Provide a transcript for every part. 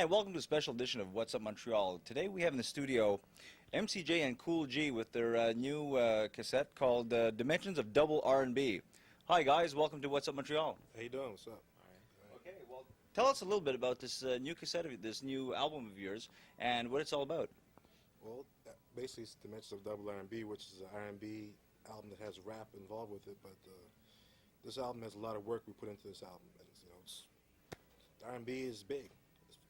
Hi, welcome to a special edition of What's Up Montreal. Today we have in the studio M.C.J and Cool G with their new cassette called Dimensions of Double R&B. Hi guys, welcome to What's Up Montreal. How you doing? What's up? All right. Okay, well, tell us a little bit about this new cassette, this new album of yours, and what it's all about. Well, basically it's Dimensions of Double R&B, which is an R&B album that has rap involved with it, but this album has a lot of work we put into this album. And, the R&B is big.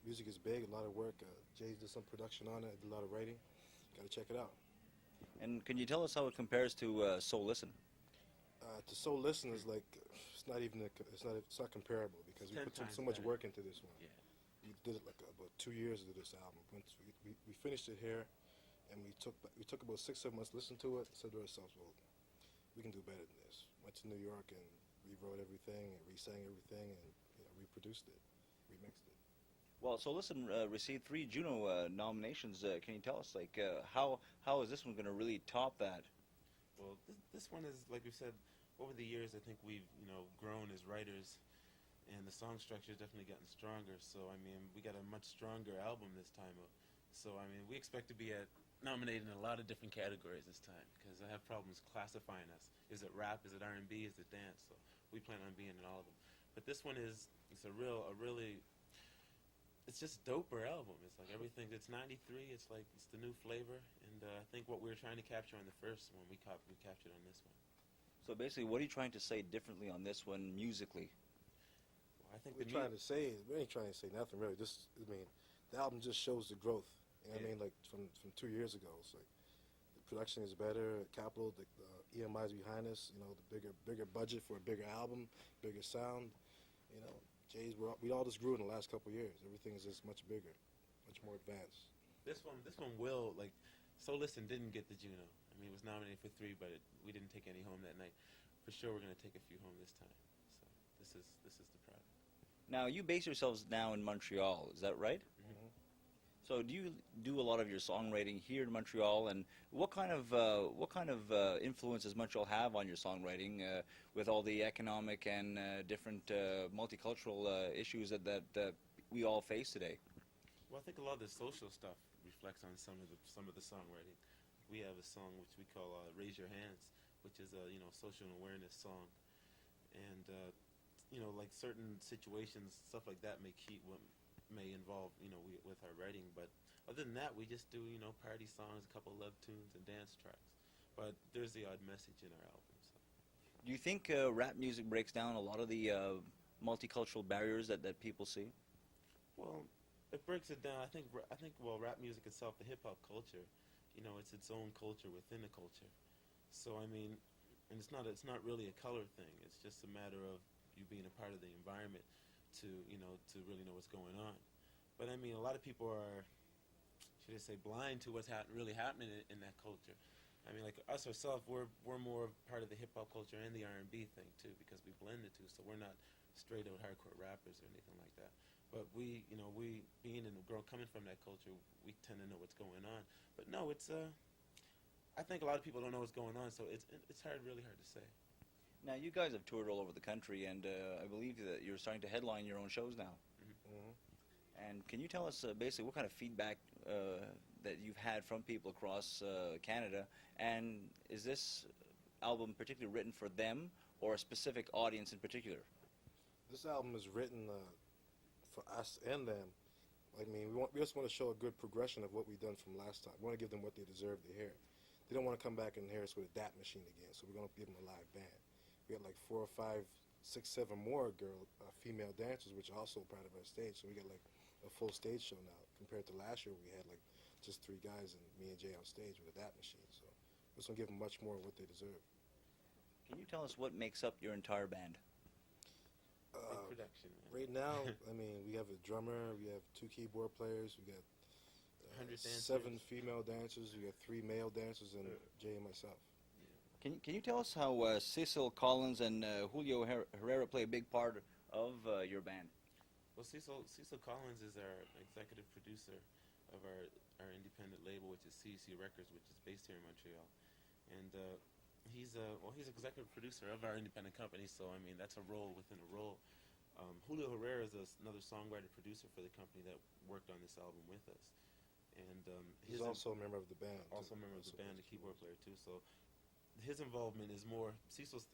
Music is big, a lot of work. Jay did some production on it, did a lot of writing. Got to check it out. And can you tell us how it compares to So Listen? To So Listen is like it's not comparable because we put so much work into this one. Yeah. We did it like about 2 years into this album. We finished it here, and we took about 6-7 months to listen to it. Said to ourselves, well, we can do better than this. Went to New York and rewrote everything and re-sang everything and reproduced it, remixed it. Well, So Listen received 3 Juno nominations. Can you tell us, like, how is this one going to really top that? Well, this one is, like we said, over the years, I think we've, grown as writers, and the song structure has definitely gotten stronger. So, I mean, we got a much stronger album this time. So, I mean, we expect to be nominated in a lot of different categories this time, because I have problems classifying us. Is it rap? Is it R&B? Is it dance? So, we plan on being in all of them. But this one it's just doper album. It's like everything. It's 93. It's like it's the new flavor, and I think what we were trying to capture on the first one, we captured on this one. So basically, what are you trying to say differently on this one musically? Well, I think we ain't trying to say nothing really. The album just shows the growth. You know what I mean? Like from 2 years ago, it's like the production is better. Capital, the EMI's behind us. The bigger budget for a bigger album, bigger sound. Jay's, we all just grew in the last couple of years. Everything is just much bigger, much more advanced. This one will, like, So Listen didn't get the Juno. I mean, it was nominated for 3, but we didn't take any home that night. For sure, we're going to take a few home this time. So this is the product. Now, you base yourselves now in Montreal, is that right? Mm-hmm. So do you do a lot of your songwriting here in Montreal, and what kind of influence does Montreal have on your songwriting with all the economic and different multicultural issues that we all face today? Well, I think a lot of the social stuff reflects on some of the songwriting. We have a song which we call "Raise Your Hands," which is a social awareness song, and like certain situations, stuff like that may involve, with our writing. But other than that, we just do, party songs, a couple love tunes, and dance tracks. But there's the odd message in our album. So. Do you think rap music breaks down a lot of the multicultural barriers that people see? Well, it breaks it down. I think rap music itself, the hip-hop culture, it's its own culture within a culture. So, I mean, and it's not really a color thing. It's just a matter of you being a part of the environment to really know what's going on. But I mean, a lot of people are, should I say, blind to what's really happening in that culture. I mean, like us ourselves, we're more part of the hip hop culture and the R&B thing too, because we blend the two. So we're not straight out hardcore rappers or anything like that. But we being coming from that culture, we tend to know what's going on. But no, I think a lot of people don't know what's going on, so it's really hard to say. Now, you guys have toured all over the country, and I believe that you're starting to headline your own shows now. Mm-hmm. And can you tell us basically what kind of feedback that you've had from people across Canada, and is this album particularly written for them or a specific audience in particular? This album is written for us and them. I mean, we just want to show a good progression of what we've done from last time. We want to give them what they deserve to hear. They don't want to come back and hear us with a DAT machine again, so we're going to give them a live band. We got like 4 or 5, 6, 7 more female dancers, which are also part of our stage. So we got like a full stage show now. Compared to last year, we had like just 3 guys and me and Jay on stage with a DAT machine. So this will give them much more of what they deserve. Can you tell us what makes up your entire band? Production. Right now, I mean, we have a drummer, we have 2 keyboard players, we got 7 female dancers, we got 3 male dancers, and Jay and myself. Can you tell us how Cecil Collins and Julio Herrera play a big part of your band? Well, Cecil Collins is our executive producer of our independent label, which is CUC Records, which is based here in Montreal, and he's executive producer of our independent company. So I mean, that's a role within a role. Julio Herrera is another songwriter producer for the company that worked on this album with us, and He's also a member of the band. also a member of the band, a keyboard player too. So his involvement is more Cecil's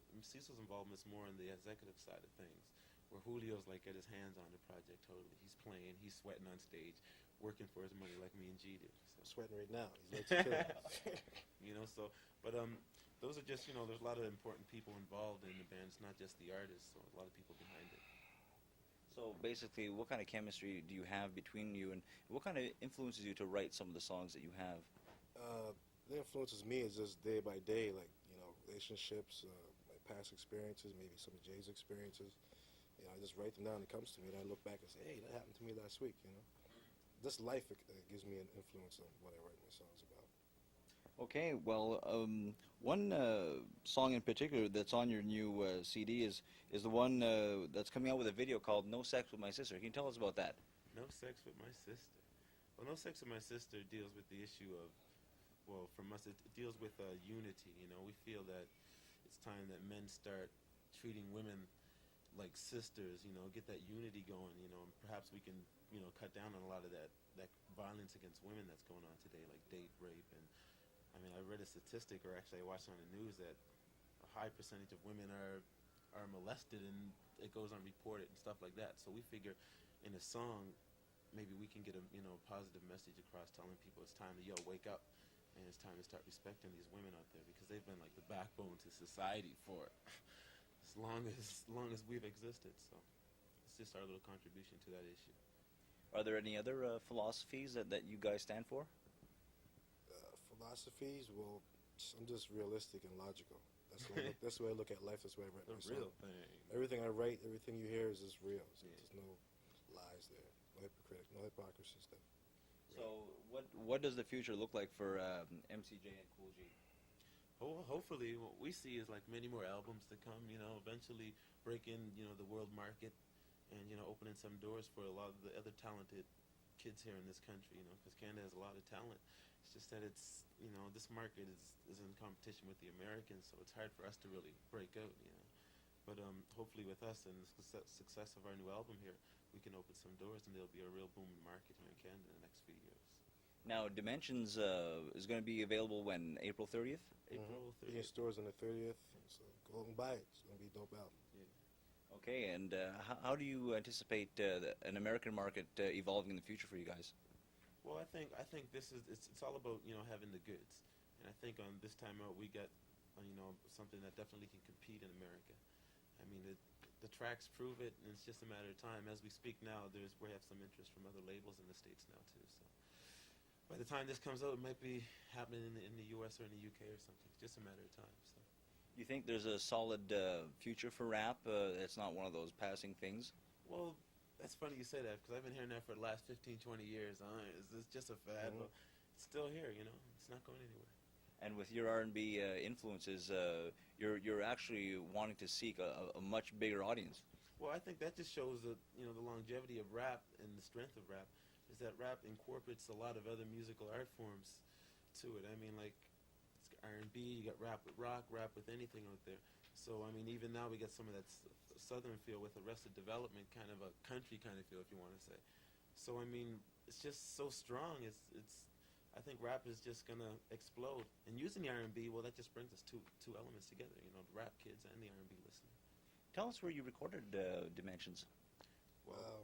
involvement is more on the executive side of things, where Julio's like got his hands on the project totally. He's playing, he's sweating on stage, working for his money like me and G do. So. Sweating right now. He's ready to kill it. You know, so but those are just, you know, there's a lot of important people involved in the band. It's not just the artists, so a lot of people behind it. So basically, what kind of chemistry do you have between you, and what kind of influences you to write some of the songs that you have? That influences me is just day by day, like, you know, relationships, my past experiences, maybe some of Jay's experiences. You know, I just write them down. It comes to me, and I look back and say, hey, that happened to me last week. You know, this life gives me an influence on what I write my songs about. Okay, well, one song in particular that's on your new CD is the one that's coming out with a video called "No Sex with My Sister." Can you tell us about that? No Sex with My Sister. Well, No Sex with My Sister deals with the issue of, well, from us, it deals with unity. You know, we feel that it's time that men start treating women like sisters, you know, get that unity going, you know, and perhaps we can, you know, cut down on a lot of that violence against women that's going on today, like date rape. And I mean, I read a statistic, or actually I watched on the news, that a high percentage of women are molested, and it goes unreported and stuff like that. So we figure in a song, maybe we can get a, you know, positive message across, telling people it's time to, wake up, and it's time to start respecting these women out there, because they've been like the backbone to society for as long as we've existed. So it's just our little contribution to that issue. Are there any other philosophies that you guys stand for? Philosophies, well, I'm just realistic and logical. That's the way I look at life. That's the way I write my song. Real thing. Everything I write, everything you hear is just real. So there's no lies there, no hypocrisy stuff. So what does the future look like for M.C.J. and Cool G? Hopefully, what we see is like many more albums to come. You know, eventually break in, you know, the world market, and, you know, opening some doors for a lot of the other talented kids here in this country. You know, because Canada has a lot of talent. It's just that it's, you know, this market is in competition with the Americans, so it's hard for us to really break out. You know, but hopefully with us and the success of our new album here, we can open some doors, and there'll be a real booming market here in Canada in the next few years. Now, Dimensions is going to be available when? April 30th? April 30th. In stores on the 30th, so go and buy it. It's going to be a dope album. Yeah. Okay, and how do you anticipate an American market evolving in the future for you guys? Well, I think this is it's all about, you know, having the goods, and I think on this time out we got, you know, something that definitely can compete in America. I mean, the tracks prove it, and it's just a matter of time. As we speak now, we have some interest from other labels in the States now too. So by the time this comes out, it might be happening in the U.S. or in the U.K. or something. It's just a matter of time. So. You think there's a solid future for rap? It's not one of those passing things? Well, that's funny you say that, because I've been hearing that for the last 15, 20 years. Is this just a fad? Mm-hmm. Well, it's still here, you know. It's not going anywhere. And with your R&B influences, you're actually wanting to seek a much bigger audience. Well, I think that just shows that, you know, the longevity of rap and the strength of rap is that rap incorporates a lot of other musical art forms to it. I mean, like, it's R&B, you got rap with rock, rap with anything out there. So, I mean, even now we got some of that southern feel with Arrested Development, kind of a country kind of feel, if you want to say. So, I mean, it's just so strong. I think rap is just going to explode. And using the R&B, well, that just brings us two elements together, you know, the rap kids and the R&B listener. Tell us where you recorded Dimensions.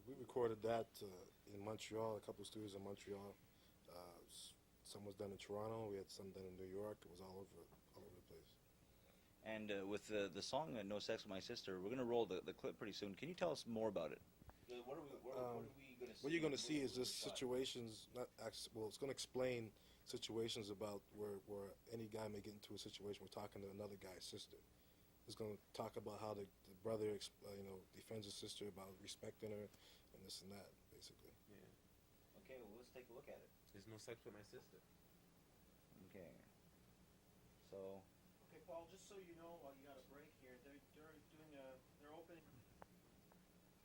We recorded that in Montreal, a couple of studios in Montreal. Some was done in Toronto. We had some done in New York. It was all over the place. And with the song "No Sex with My Sister," we're going to roll the clip pretty soon. Can you tell us more about it? What are we going to see? What you're going to see is just situations. It's going to explain situations about where any guy may get into a situation. We're talking to another guy's sister. It's going to talk about how the brother, defends his sister about respecting her and this and that, basically. Yeah. Okay, well, let's take a look at it. There's no sex with my sister. Okay. So. Okay, Paul. Just so you know, you got a break here. They're opening.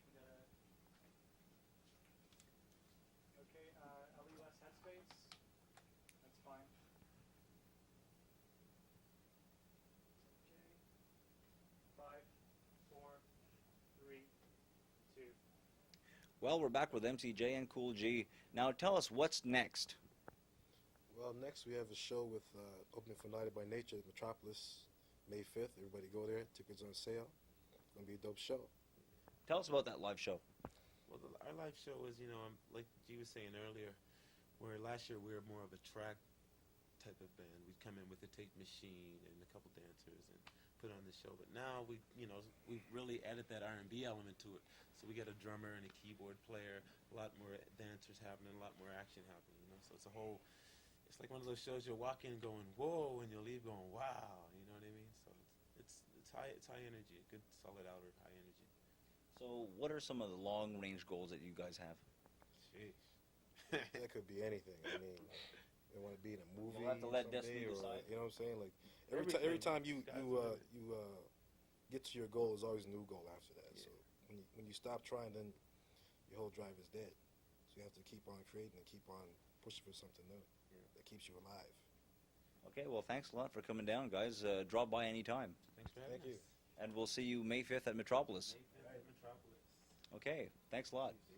We got a. Okay, LES headspace. That's fine. Okay. 5, 4, 3, Well, we're back with M.C.J. and Cool G. Now tell us what's next. Well, next we have a show with opening for United by Nature at Metropolis, May 5th. Everybody go there. Tickets on sale. It's going to be a dope show. Tell us about that live show. Well, our live show is, like G was saying earlier, where last year we were more of a track type of band. We'd come in with a tape machine and a couple dancers and put on the show. But now we've really added that R&B element to it. So we got a drummer and a keyboard player, a lot more dancers happening, a lot more action happening. So it's it's like one of those shows you'll walk in going whoa, and you'll leave going wow. You know what I mean? So it's high energy, a good solid outer high energy. So what are some of the long-range goals that you guys have? Sheesh. That could be anything. I mean, they want to be in a movie We'll have to let someday, Destiny or decide. you know what I'm saying? Like every Everything. time you Sky's the limit. get to your goal, there's always a new goal after that. Yeah. So when you stop trying, then your whole drive is dead. So you have to keep on creating and keep on pushing for something new that keeps you alive. Okay, well, thanks a lot for coming down, guys. Drop by anytime. Thanks for having Thank you. us. And we'll see you May 5th at Metropolis. May 5th at Metropolis. Okay, thanks a lot. See you.